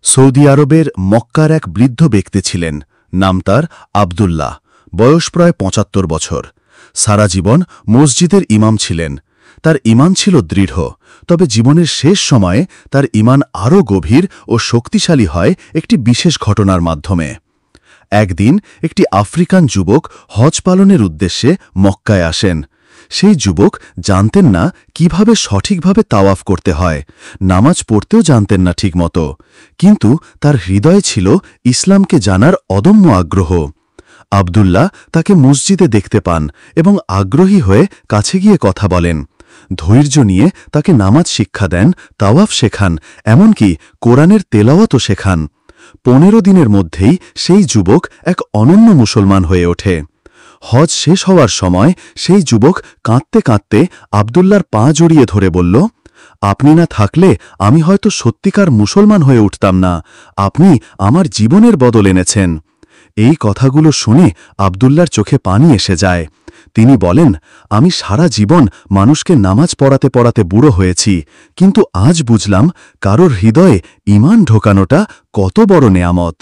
Saudi আরবের মক্কার এক বৃদ্ধ ব্যক্তি ছিলেন। নাম তার আবদুল্লাহ। বয়স প্রায় ৭৫ বছর। সারা জীবন মসজিদের ইমাম ছিলেন। তার ঈমান ছিল দৃঢ়, তবে জীবনের শেষ সময়ে তার ঈমান আরও গভীর ও শক্তিশালী হয় একটি বিশেষ ঘটনার মাধ্যমে। একদিন একটি আফ্রিকান যুবক হজ পালনের উদ্দেশ্যে মক্কায় আসেন। সেই যুবক জানতেন না কিভাবে সঠিকভাবে তাওয়াফ করতে হয়, নামাজ পড়তেও জানতেন না ঠিকমতো, কিন্তু তার হৃদয়ে ছিল ইসলামকে জানার অদম্য আগ্রহ। আবদুল্লাহ তাকে মসজিদে দেখতে পান এবং আগ্রহী হয়ে কাছে গিয়ে কথা বলেন। ধৈর্য নিয়ে তাকে নামাজ শিক্ষা দেন, তাওয়াফ শেখান, এমনকি কোরআনের তেলাওয়াতও শেখান। ১৫ দিনের মধ্যেই সেই যুবক এক অনন্য মুসলমান হয়ে ওঠে। হজ শেষ হওয়ার সময় সেই যুবক কাঁদতে কাঁদতে আবদুল্লাহর পা জড়িয়ে ধরে বলল, আপনি না থাকলে আমি হয়তো সত্যিকার মুসলমান হয়ে উঠতাম না। আপনি আমার জীবনের বদল এনেছেন। এই কথাগুলো শুনে আবদুল্লাহর চোখে পানি এসে যায়। তিনি বলেন, আমি সারা জীবন মানুষকে নামাজ পড়াতে পড়াতে বুড়ো হয়েছি, কিন্তু আজ বুঝলাম কারোর হৃদয়ে ঈমান ঢোকানোটা কত বড় নেয়ামত।